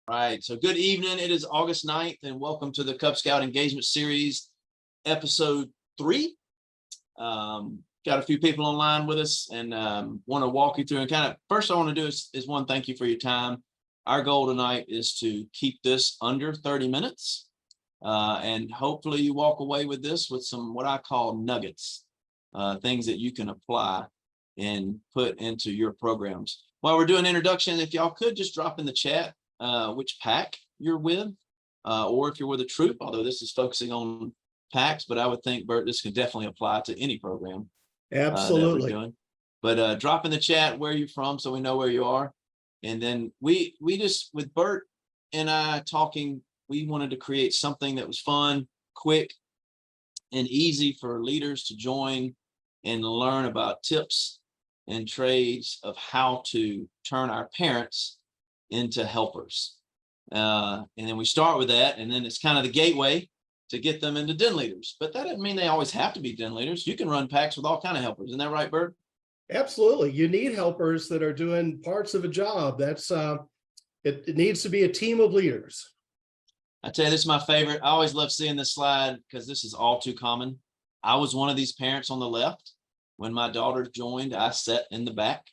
Right. So good evening. It is August 9th, and welcome to the Cub Scout Engagement Series, episode 3. Got a few people online with us, and want to walk you through and kind of first I want to do is one, thank you for your time. Our goal tonight is to keep this under 30 minutes. And hopefully you walk away with this with some what I call nuggets, things that you can apply and put into your programs. While we're doing introduction, if y'all could just drop in the chat which pack you're with, or if you're with a troop, although this is focusing on packs, but I would think, Bert, this can definitely apply to any program. Absolutely. That we're doing. But drop in the chat where you're from so we know where you are. And then we just, with Bert and I talking, we wanted to create something that was fun, quick, and easy for leaders to join and learn about tips and trades of how to turn our parents into helpers. And then we start with that, and then it's kind of the gateway to get them into den leaders. But that doesn't mean they always have to be den leaders. You can run packs with all kind of helpers. Isn't that right, Bert? Absolutely. You need helpers that are doing parts of a job. That's it needs to be a team of leaders. I tell you, this is my favorite. I always love seeing this slide because this is all too common. I was one of these parents on the left. When my daughter joined, I sat in the back,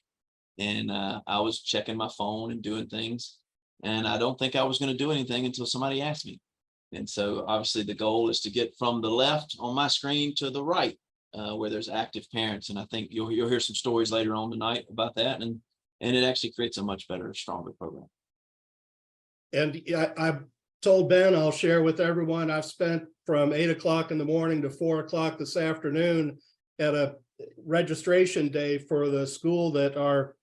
and I was checking my phone and doing things. And I don't think I was going to do anything until somebody asked me. And so obviously the goal is to get from the left on my screen to the right, where there's active parents. And I think you'll hear some stories later on tonight about that. And it actually creates a much better, stronger program. And I've told Ben, I'll share with everyone, I've spent from 8 o'clock in the morning to 4 o'clock this afternoon at a registration day for the school that our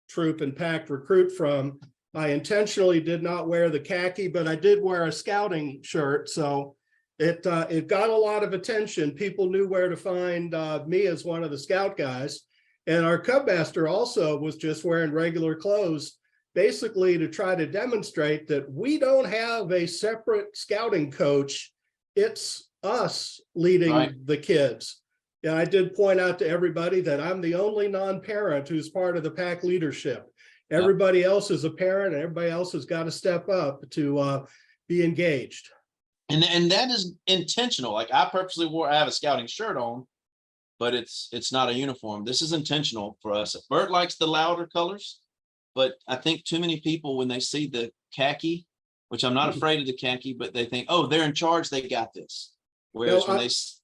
troop and pack recruit from. I intentionally did not wear the khaki, but I did wear a scouting shirt. So it got a lot of attention. People knew where to find me as one of the scout guys. And our Cub Master also was just wearing regular clothes, basically to try to demonstrate that we don't have a separate scouting coach. It's us leading the kids. Yeah, I did point out to everybody that I'm the only non-parent who's part of the pack leadership. Everybody else is a parent, and everybody else has got to step up to be engaged. And that is intentional. Like I purposely I have a scouting shirt on, but it's not a uniform. This is intentional for us. Bert likes the louder colors, but I think too many people, when they see the khaki, which I'm not afraid of the khaki, but they think, oh, they're in charge, they got this. Whereas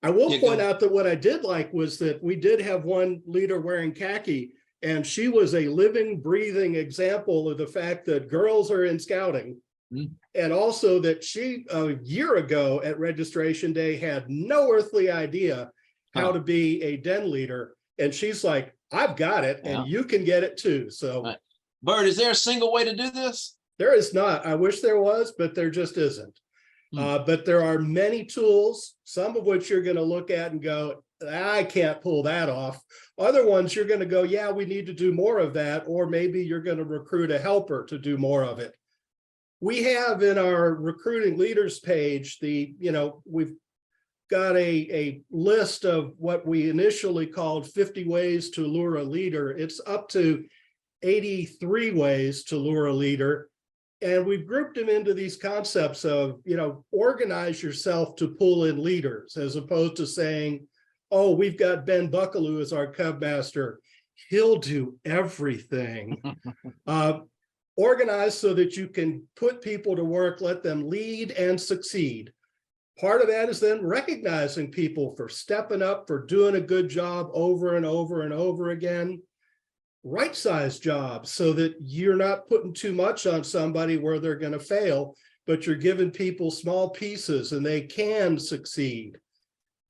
I will point out that what I did like was that we did have one leader wearing khaki, and she was a living, breathing example of the fact that girls are in scouting. And also that she, a year ago at registration day, had no earthly idea how to be a den leader. And she's like, I've got it, and you can get it too. So, Bert, is there a single way to do this? There is not. I wish there was, but there just isn't. But there are many tools, some of which you're going to look at and go, I can't pull that off. Other ones you're going to go, yeah, we need to do more of that. Or maybe you're going to recruit a helper to do more of it. We have in our recruiting leaders page, we've got a list of what we initially called 50 ways to lure a leader. It's up to 83 ways to lure a leader. And we've grouped them into these concepts of, organize yourself to pull in leaders, as opposed to saying, oh, we've got Ben Buckaloo as our Cub Master. He'll do everything. Organize so that you can put people to work, let them lead and succeed. Part of that is then recognizing people for stepping up, for doing a good job over and over and over again. Right-size jobs so that you're not putting too much on somebody where they're going to fail, but you're giving people small pieces and they can succeed.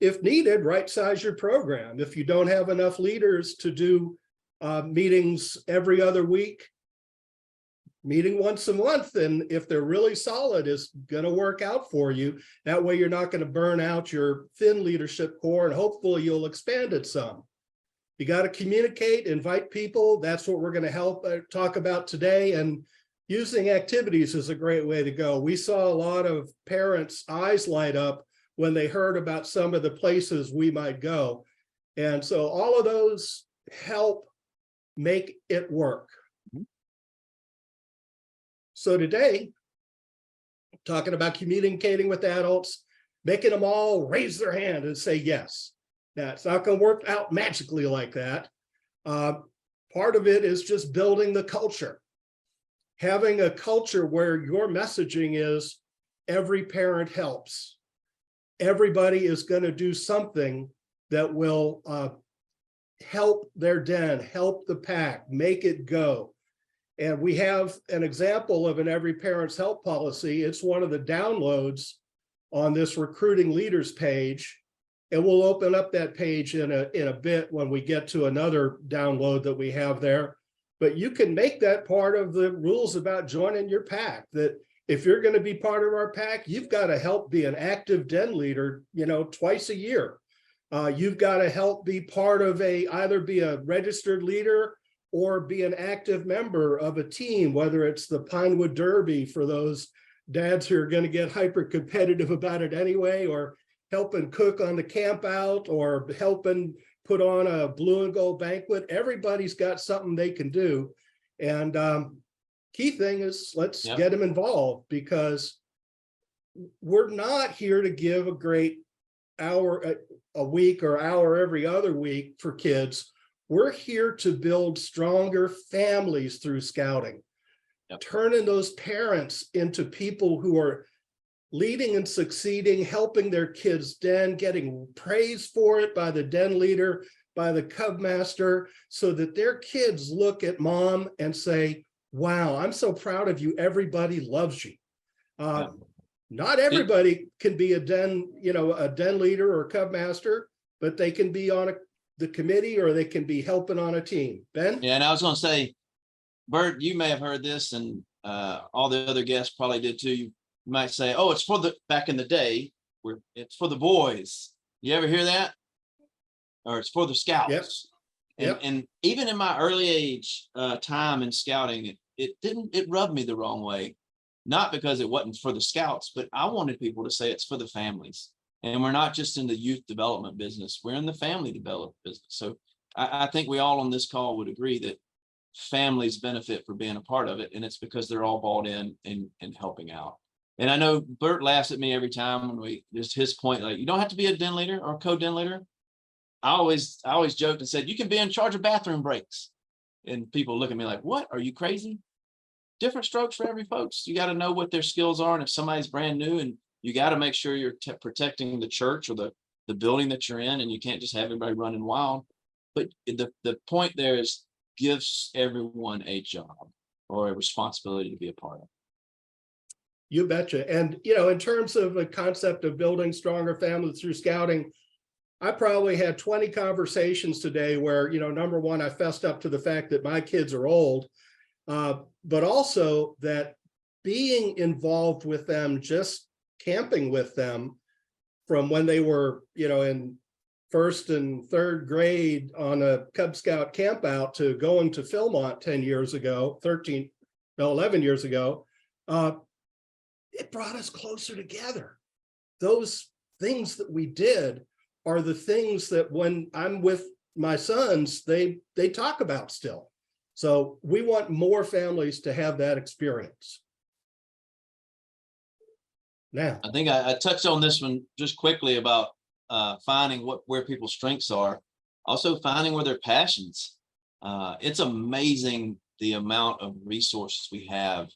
If needed, right-size your program. If you don't have enough leaders to do meetings every other week, meeting once a month, and if they're really solid, is going to work out for you. That way you're not going to burn out your thin leadership core, and hopefully you'll expand it some. You got to communicate, invite people. That's what we're going to talk about today. And using activities is a great way to go. We saw a lot of parents' eyes light up when they heard about some of the places we might go. And so all of those help make it work. So today, talking about communicating with adults, making them all raise their hand and say yes. Now, it's not going to work out magically like that. Part of it is just building the culture. Having a culture where your messaging is every parent helps. Everybody is going to do something that will help their den, help the pack, make it go. And we have an example of an Every Parent's Help policy. It's one of the downloads on this recruiting leaders page. And we'll open up that page in a bit when we get to another download that we have there. But you can make that part of the rules about joining your pack, that if you're going to be part of our pack, you've got to help be an active den leader, twice a year. You've got to help be part of either be a registered leader or be an active member of a team, whether it's the Pinewood Derby for those dads who are going to get hyper competitive about it anyway, or helping cook on the camp out, or helping put on a blue and gold banquet. Everybody's got something they can do. And key thing is let's get them involved, because we're not here to give a great hour a week or hour every other week for kids. We're here to build stronger families through scouting, turning those parents into people who are leading and succeeding, helping their kids' den, getting praise for it by the den leader, by the cub master, so that their kids look at mom and say, wow, I'm so proud of you. Everybody loves you. Not everybody can be a den leader or cub master, but they can be on the committee, or they can be helping on a team. Ben? Yeah, and I was going to say, Bert, you may have heard this, and all the other guests probably did too. You might say, oh, it's for back in the day, it's for the boys. You ever hear that? Or it's for the scouts. Yep. And even in my early age time in scouting, it rubbed me the wrong way. Not because it wasn't for the scouts, but I wanted people to say it's for the families. And we're not just in the youth development business, we're in the family development business. So I think we all on this call would agree that families benefit for being a part of it. And it's because they're all bought in and helping out. And I know Bert laughs at me every time when just his point, like, you don't have to be a den leader or a co-den leader. I always joked and said, you can be in charge of bathroom breaks. And people look at me like, what? Are you crazy? Different strokes for every folks. You got to know what their skills are. And if somebody's brand new, and you got to make sure you're protecting the church or the building that you're in, and you can't just have everybody running wild. But the point there is gives everyone a job or a responsibility to be a part of. You betcha. And, in terms of the concept of building stronger families through scouting, I probably had 20 conversations today where, number one, I fessed up to the fact that my kids are old, but also that being involved with them, just camping with them from when they were, in first and third grade on a Cub Scout camp out to going to Philmont 11 years ago, it brought us closer together. Those things that we did are the things that when I'm with my sons, they talk about still. So we want more families to have that experience. Now, I think I touched on this one just quickly about finding where people's strengths are, also finding where their passions. It's amazing the amount of resources we have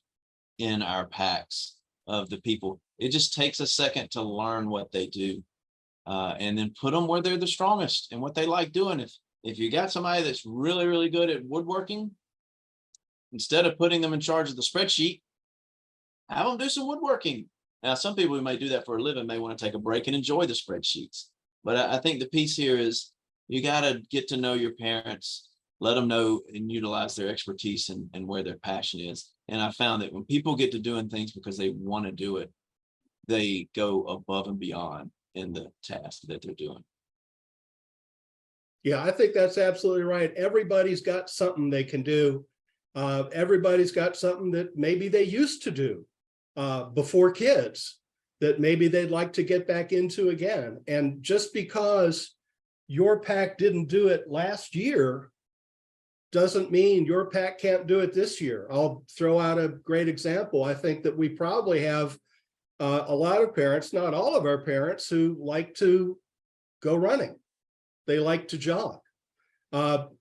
in our packs of the people. It just takes a second to learn what they do, and then put them where they're the strongest and what they like doing. If you got somebody that's really, really good at woodworking, instead of putting them in charge of the spreadsheet, have them do some woodworking. Now, some people who may do that for a living may want to take a break and enjoy the spreadsheets. But I think the piece here is you got to get to know your parents, let them know and utilize their expertise and where their passion is. And I found that when people get to doing things because they want to do it, they go above and beyond in the task that they're doing. Yeah, I think that's absolutely right. Everybody's got something they can do. Everybody's got something that maybe they used to do before kids that maybe they'd like to get back into again. And just because your pack didn't do it last year doesn't mean your pack can't do it this year. I'll throw out a great example. I think that we probably have a lot of parents, not all of our parents, who like to go running. They like to jog.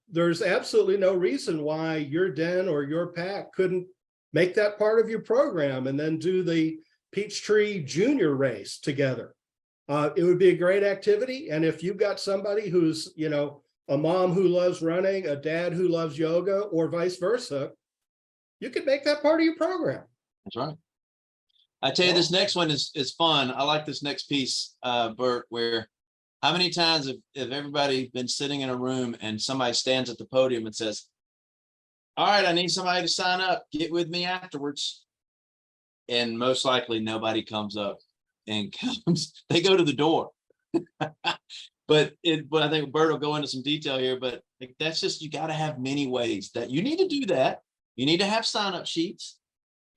There's absolutely no reason why your den or your pack couldn't make that part of your program and then do the Peachtree Junior race together. It would be a great activity. And if you've got somebody who's, you know, a mom who loves running, a dad who loves yoga, or vice versa, you could make that part of your program. That's right. I tell you, this next one is fun. I like this next piece, Bert, where how many times have everybody been sitting in a room and somebody stands at the podium and says, all right, I need somebody to sign up, get with me afterwards. And most likely nobody comes up and comes, they go to the door. But I think Bert will go into some detail here, but like, that's just, you got to have many ways that you need to do that. You need to have sign-up sheets,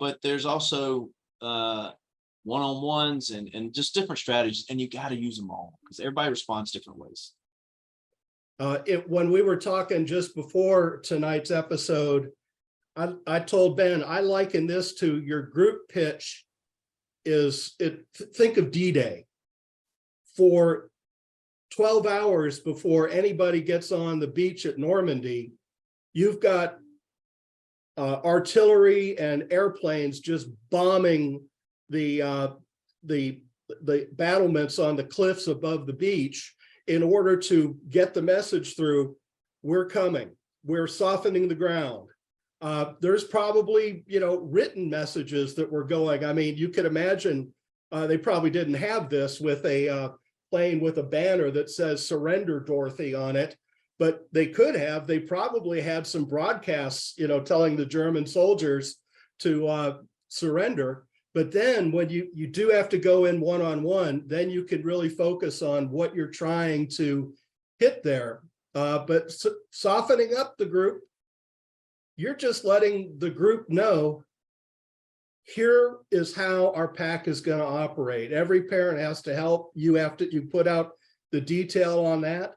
but there's also one-on-ones and just different strategies, and you got to use them all because everybody responds different ways. When we were talking just before tonight's episode, I told Ben, I liken this to your group pitch think of D-Day. For 12 hours before anybody gets on the beach at Normandy, you've got artillery and airplanes just bombing the battlements on the cliffs above the beach in order to get the message through. We're coming. We're softening the ground. There's probably, you know, written messages that were going. I mean, you could imagine they probably didn't have this with a plane with a banner that says "Surrender, Dorothy" on it, but they could have. They probably had some broadcasts, you know, telling the German soldiers to surrender. But then when you do have to go in one-on-one, then you can really focus on what you're trying to hit there. But softening up the group, you're just letting the group know, here is how our pack is going to operate. Every parent has to help. You put out the detail on that.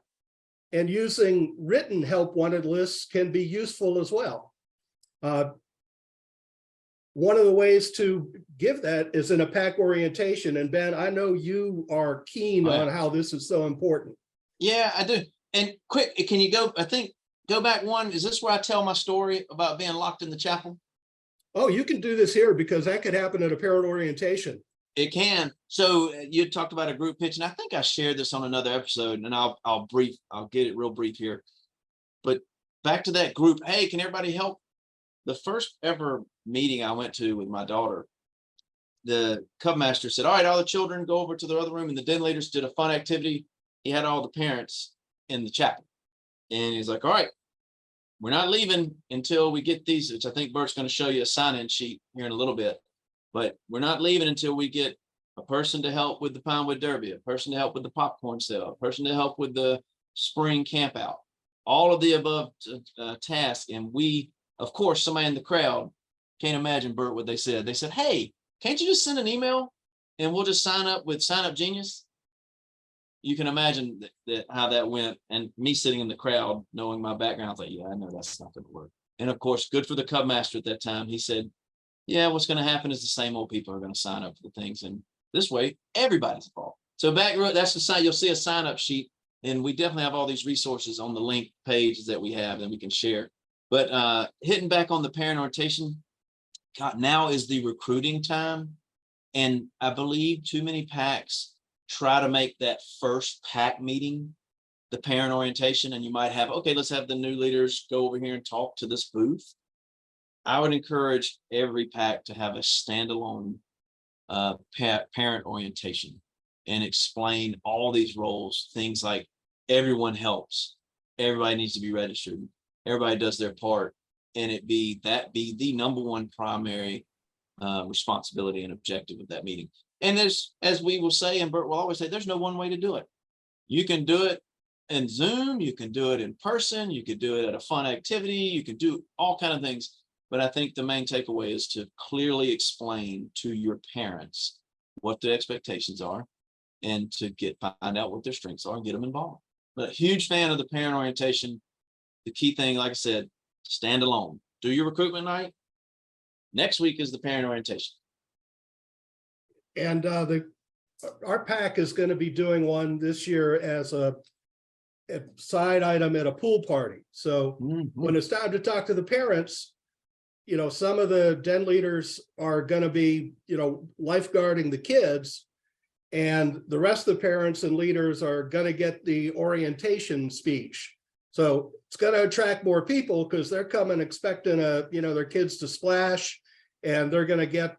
And using written help wanted lists can be useful as well. One of the ways to give that is in a pack orientation. And Ben, I know you are keen on how this is so important. Yeah, I do. And quick, can you go back one? Is this where I tell my story about being locked in the chapel? Oh, you can do this here because that could happen at a parent orientation. It can. So you talked about a group pitch, and I think I shared this on another episode, and I'll get it real brief here. But back to that group, hey, can everybody help? The first ever meeting I went to with my daughter, the Cub Master said, all right, all the children go over to the other room, and the den leaders did a fun activity. He had all the parents in the chapel. And he's like, all right, we're not leaving until we get these, which I think Bert's going to show you a sign-in sheet here in a little bit. But we're not leaving until we get a person to help with the Pinewood Derby, a person to help with the popcorn sale, a person to help with the spring camp out, all of the above tasks. And we, of course, somebody in the crowd, can't imagine, Bert, what they said. They said, hey, can't you just send an email and we'll just sign up with Sign Up Genius? You can imagine how that went. And me sitting in the crowd, knowing my background, I was like, yeah, I know that's not going to work. And of course, good for the Cub Master at that time. He said, yeah, what's going to happen is the same old people are going to sign up for the things. And this way, everybody's involved. So that's the sign. You'll see a sign up sheet. And we definitely have all these resources on the link pages that we have that we can share. But hitting back on the parent orientation, God, now is the recruiting time. And I believe too many packs try to make that first pack meeting the parent orientation. And you might have, okay, let's have the new leaders go over here and talk to this booth. I would encourage every pack to have a standalone parent orientation and explain all these roles, things like everyone helps, everybody needs to be registered, everybody does their part, and be the number one primary responsibility and objective of that meeting. And there's, as we will say, and Bert will always say, there's no one way to do it. You can do it in Zoom, you can do it in person, you could do it at a fun activity, you can do all kinds of things. But I think the main takeaway is to clearly explain to your parents what the expectations are and to find out what their strengths are and get them involved. But a huge fan of the parent orientation. The key thing, like I said, stand alone. Do your recruitment night. Next week is the parent orientation. And our PAC is going to be doing one this year as a side item at a pool party. So when it's time to talk to the parents, some of the den leaders are going to be, lifeguarding the kids, and the rest of the parents and leaders are going to get the orientation speech. So it's going to attract more people because they're coming expecting their kids to splash, and they're going to get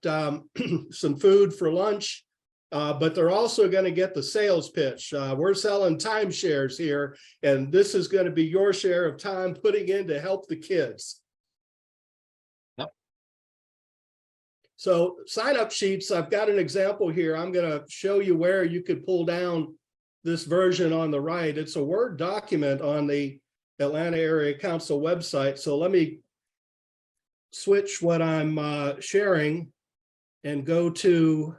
some food for lunch. But they're also going to get the sales pitch. We're selling timeshares here, and this is going to be your share of time putting in to help the kids. Yep. So sign-up sheets, I've got an example here. I'm going to show you where you could pull down this version on the right. It's a Word document on the Atlanta Area Council website. So let me switch what I'm sharing and go to.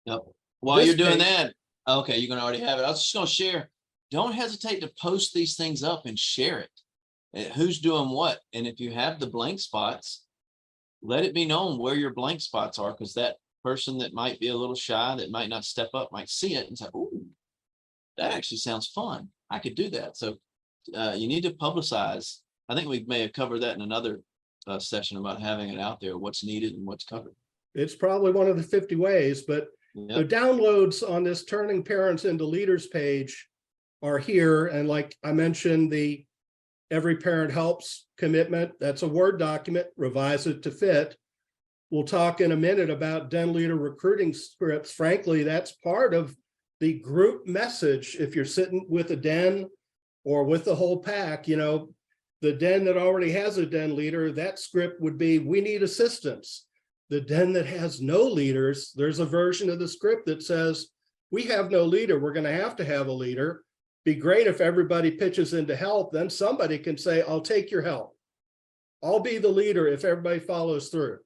Yep. While you're doing page. that, okay, you're gonna already have it. I was just gonna share. Don't hesitate to post these things up and share it. Who's doing what? And if you have the blank spots, let it be known where your blank spots are, because that person that might be a little shy, that might not step up, might see it and say, "Oh, that actually sounds fun. I could do that." So you need to publicize. I think we may have covered that in another session about having it out there, what's needed and what's covered. It's probably one of the 50 ways, but the downloads on this Turning Parents into Leaders page are here. And like I mentioned, the Every Parent Helps commitment, that's a Word document, revise it to fit. We'll talk in a minute about den leader recruiting scripts. Frankly, that's part of the group message. If you're sitting with a den or with the whole pack, the den that already has a den leader, that script would be, we need assistance. The den that has no leaders, there's a version of the script that says, we have no leader, we're going to have a leader. Be great if everybody pitches in to help, then somebody can say, I'll take your help. I'll be the leader if everybody follows through.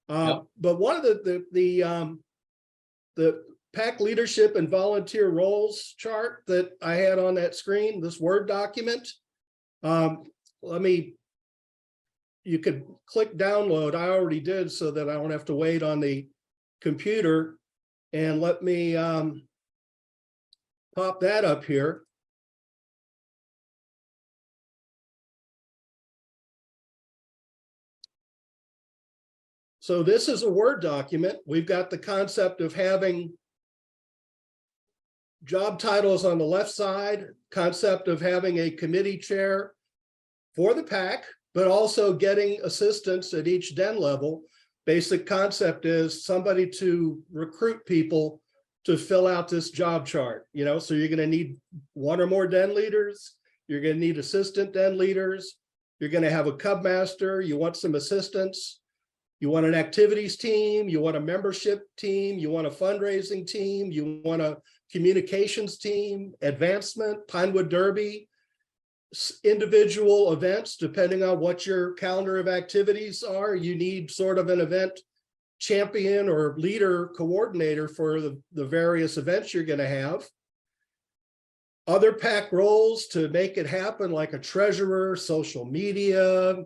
But one of the PAC leadership and volunteer roles chart that I had on that screen, this Word document, you could click download. I already did so that I don't have to wait on the computer. And let me pop that up here. So this is a Word document. We've got the concept of having job titles on the left side, concept of having a committee chair for the PAC, but also getting assistance at each den level. Basic concept is somebody to recruit people to fill out this job chart. So you're going to need one or more den leaders. You're going to need assistant den leaders. You're going to have a cub master. You want some assistants. You want an activities team. You want a membership team. You want a fundraising team. You want a communications team, advancement, Pinewood Derby, individual events, depending on what your calendar of activities are. You need sort of an event champion or leader coordinator for the various events you're going to have. Other PAC roles to make it happen, like a treasurer, social media,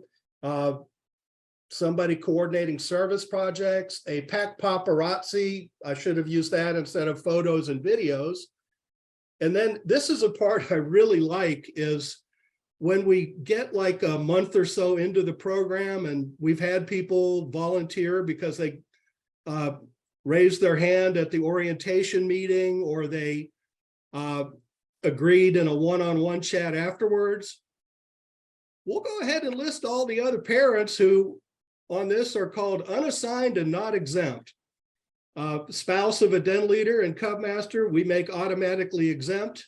somebody coordinating service projects, a PAC paparazzi. I should have used that instead of photos and videos. And then this is a part I really like, is when we get like a month or so into the program and we've had people volunteer because they raised their hand at the orientation meeting, or they agreed in a one-on-one chat afterwards, we'll go ahead and list all the other parents who on this are called unassigned and not exempt. Spouse of a den leader and cub master, we make automatically exempt.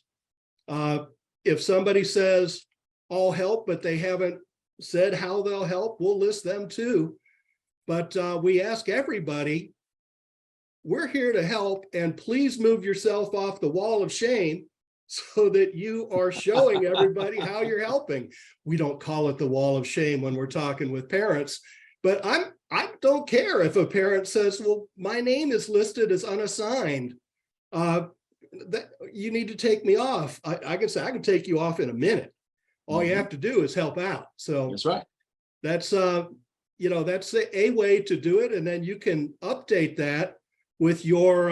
If somebody says, I'll help, but they haven't said how they'll help, we'll list them too. But we ask everybody, we're here to help, and please move yourself off the wall of shame so that you are showing everybody how you're helping. We don't call it the wall of shame when we're talking with parents, but I don't care if a parent says, well, my name is listed as unassigned. That you need to take me off. I can say, I can take you off in a minute. All you have to do is help out. So That's right. that's that's a way to do it. And then you can update that with your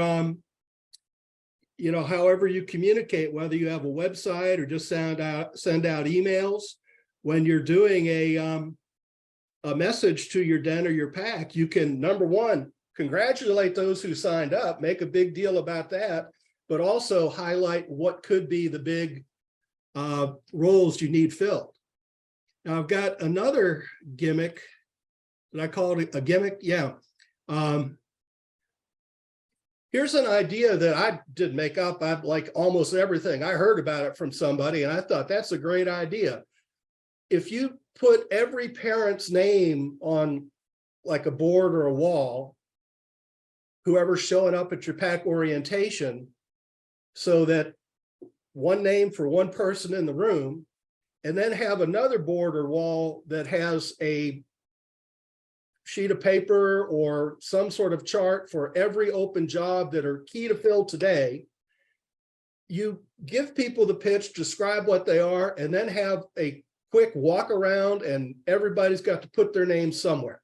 however you communicate, whether you have a website or just send out emails. When you're doing a message to your den or your pack, you can, number one, congratulate those who signed up, make a big deal about that, but also highlight what could be the big roles you need filled. Now I've got another gimmick, and I call it a gimmick. Yeah. Here's an idea that I didn't make up. I like almost everything. I heard about it from somebody and I thought that's a great idea. If you put every parent's name on like a board or a wall, whoever's showing up at your pack orientation, so that one name for one person in the room, and then have another board or wall that has a sheet of paper or some sort of chart for every open job that are key to fill today. You give people the pitch, describe what they are, and then have a quick walk around, and everybody's got to put their name somewhere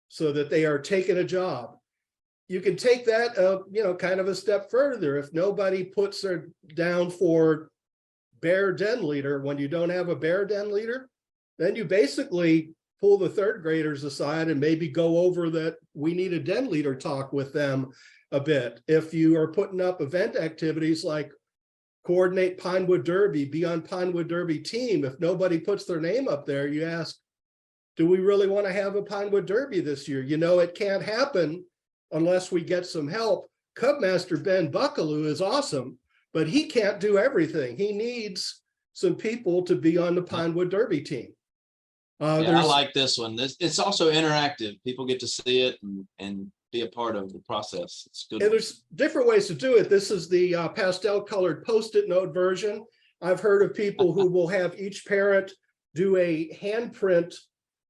so that they are taking a job. You can take that, kind of a step further. If nobody puts their down for bear den leader, when you don't have a bear den leader, then you basically pull the third graders aside and maybe go over that we need a den leader talk with them a bit. If you are putting up event activities like coordinate Pinewood Derby, be on Pinewood Derby team, if nobody puts their name up there, you ask, do we really want to have a Pinewood Derby this year? It can't happen unless we get some help. Cubmaster Ben Buckaloo is awesome, but he can't do everything. He needs some people to be on the Pinewood Derby team. I like this one. It's also interactive. People get to see it and be a part of the process. It's good. And there's different ways to do it. This is the pastel colored Post-it note version. I've heard of people who will have each parent do a handprint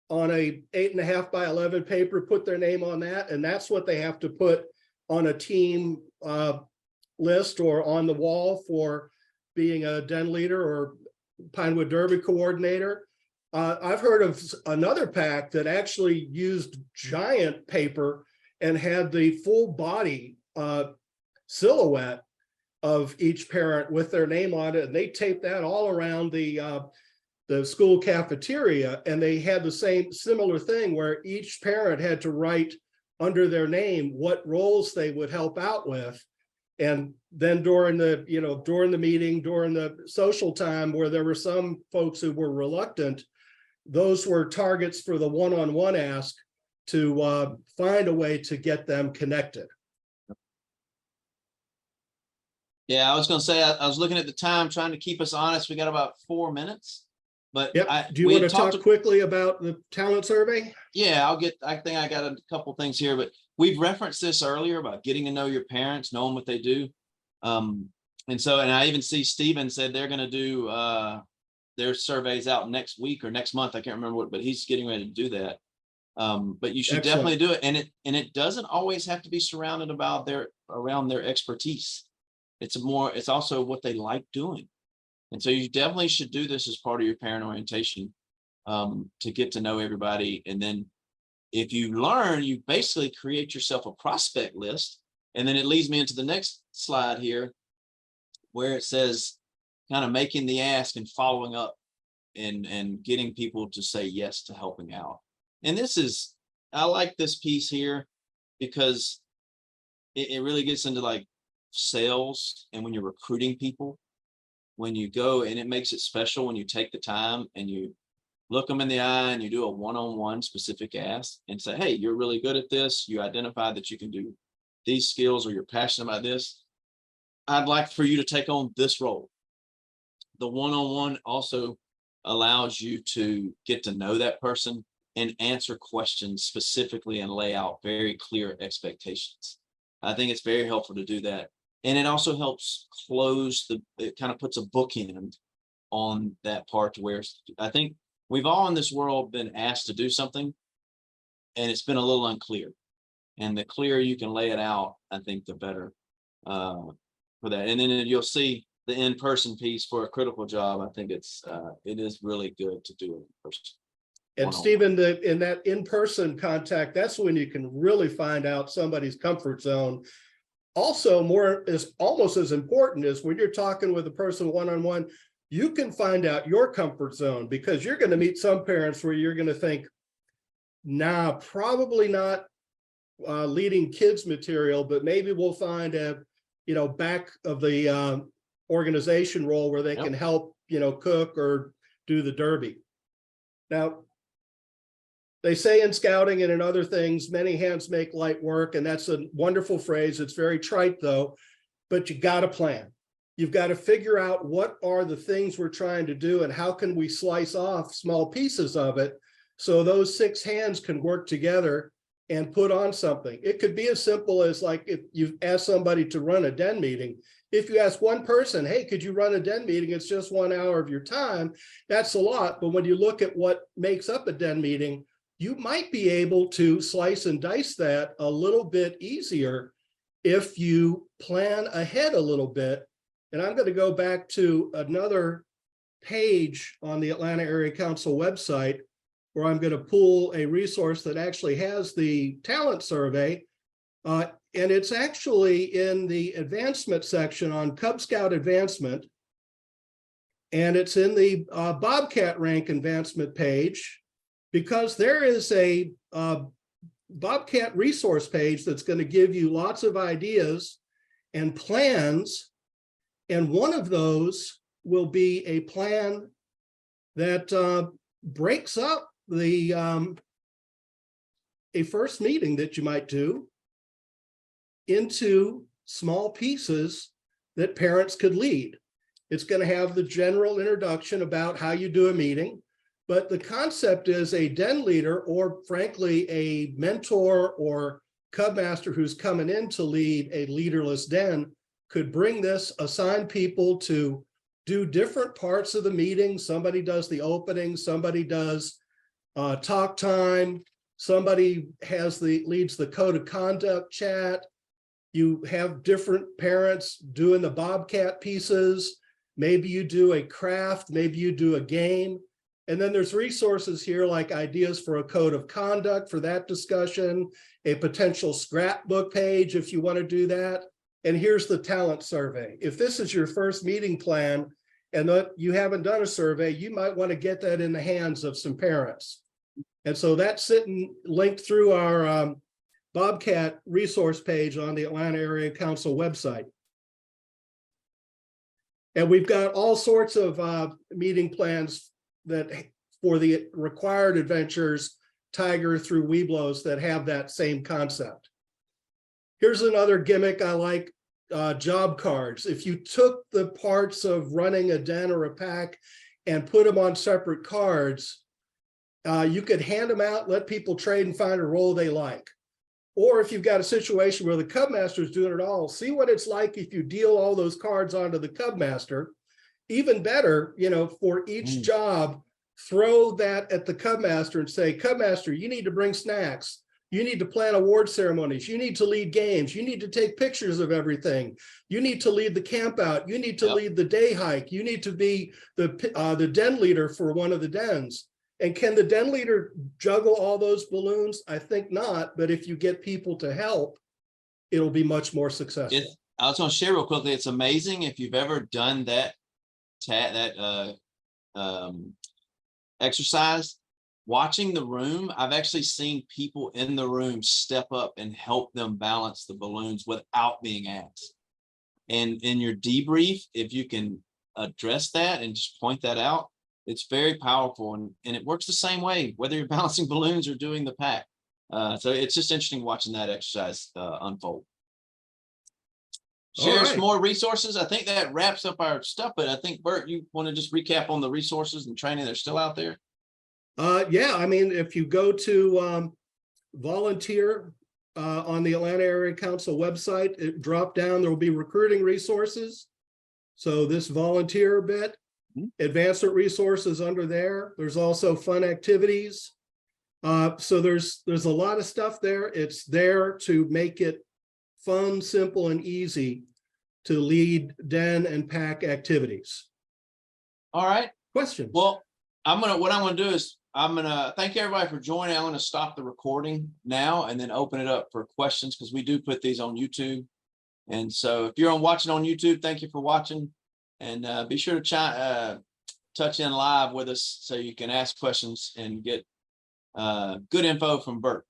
on a 8.5 by 11 paper, put their name on that, and that's what they have to put on a team list or on the wall for being a den leader or Pinewood Derby coordinator. I've heard of another pack that actually used giant paper and had the full body silhouette of each parent with their name on it, and they taped that all around the school cafeteria, and they had the similar thing where each parent had to write under their name what roles they would help out with. And then during the meeting, during the social time where there were some folks who were reluctant, those were targets for the one-on-one ask to find a way to get them connected. Yeah, I was going to say, I was looking at the time, trying to keep us honest. We got about 4 minutes. But yep. Do you want to talk quickly about the talent survey? Yeah, I think I got a couple things here, but we've referenced this earlier about getting to know your parents, knowing what they do. And I even see Steven said they're going to do their surveys out next week or next month. I can't remember what, but he's getting ready to do that. But you should definitely do it. And it doesn't always have to be surrounded around their expertise. It's also what they like doing. And so you definitely should do this as part of your parent orientation to get to know everybody. And then if you learn, you basically create yourself a prospect list. And then it leads me into the next slide here, where it says kind of making the ask and following up and getting people to say yes to helping out. And I like this piece here because it really gets into like sales, and when you're recruiting people, when you go, and it makes it special when you take the time and you look them in the eye and you do a one-on-one specific ask and say, hey, you're really good at this. You identify that you can do these skills, or you're passionate about this. I'd like for you to take on this role. The one-on-one also allows you to get to know that person and answer questions specifically and lay out very clear expectations. I think it's very helpful to do that. And it also helps it kind of puts a bookend on that part, to where I think we've all in this world been asked to do something and it's been a little unclear. And the clearer you can lay it out, I think the better for that. And then you'll see the in-person piece for a critical job, I think it is really good to do it in person. And Stephen, in that in-person contact, that's when you can really find out somebody's comfort zone. Also, almost as important is when you're talking with a person one-on-one, you can find out your comfort zone, because you're going to meet some parents where you're going to think, nah, probably not leading kids material, but maybe we'll find a, back of the organization role where they can help, cook or do the derby. Now, they say in scouting and in other things, many hands make light work, and that's a wonderful phrase. It's very trite though, but you got to plan. You've got to figure out what are the things we're trying to do and how can we slice off small pieces of it so those 6 hands can work together and put on something. It could be as simple as, like, if you ask somebody to run a den meeting, if you ask one person, hey, could you run a den meeting? It's just 1 hour of your time. That's a lot. But when you look at what makes up a den meeting, you might be able to slice and dice that a little bit easier if you plan ahead a little bit. And I'm going to go back to another page on the Atlanta Area Council website, where I'm going to pull a resource that actually has the talent survey. And it's actually in the advancement section on Cub Scout advancement. And it's in the Bobcat rank advancement page, because there is a Bobcat resource page that's going to give you lots of ideas and plans. And one of those will be a plan that breaks up the a first meeting that you might do into small pieces that parents could lead. It's going to have the general introduction about how you do a meeting, but the concept is a den leader, or frankly, a mentor or cub master who's coming in to lead a leaderless den, could bring this, assign people to do different parts of the meeting. Somebody does the opening, somebody does talk time, somebody leads the code of conduct chat. You have different parents doing the Bobcat pieces. Maybe you do a craft, maybe you do a game. And then there's resources here like ideas for a code of conduct for that discussion, a potential scrapbook page if you want to do that. And here's the talent survey. If this is your first meeting plan and you haven't done a survey, you might want to get that in the hands of some parents. And so that's sitting linked through our Bobcat resource page on the Atlanta Area Council website. And we've got all sorts of meeting plans that for the required adventures, Tiger through Weeblos, that have that same concept. Here's another gimmick I like, job cards. If you took the parts of running a den or a pack and put them on separate cards, you could hand them out, let people trade and find a role they like. Or if you've got a situation where the Cub Master is doing it all, see what it's like if you deal all those cards onto the Cub Master. Even better, for each job, throw that at the Cub Master and say, Cub Master, you need to bring snacks. You need to plan award ceremonies. You need to lead games. You need to take pictures of everything. You need to lead the camp out. You need to lead the day hike. You need to be the den leader for one of the dens. And can the den leader juggle all those balloons? I think not. But if you get people to help, it'll be much more successful. I was going to share real quickly. It's amazing if you've ever done that exercise. Watching the room, I've actually seen people in the room step up and help them balance the balloons without being asked. And in your debrief, if you can address that and just point that out, it's very powerful. And it works the same way, whether you're balancing balloons or doing the pack. So it's just interesting watching that exercise unfold. Share some more resources. I think that wraps up our stuff, but I think, Bert, you want to just recap on the resources and training that are still out there? Yeah, I mean, if you go to volunteer on the Atlanta Area Council website, it drop down, there will be recruiting resources. So this volunteer bit, advancement resources under there. There's also fun activities. So there's a lot of stuff there. It's there to make it fun, simple, and easy to lead den and pack activities. All right. Questions? Well, what I'm gonna do is I'm gonna thank everybody for joining. I'm gonna stop the recording now and then open it up for questions, because we do put these on YouTube. And so if you're watching on YouTube, thank you for watching. And be sure to touch in live with us so you can ask questions and get good info from Bert.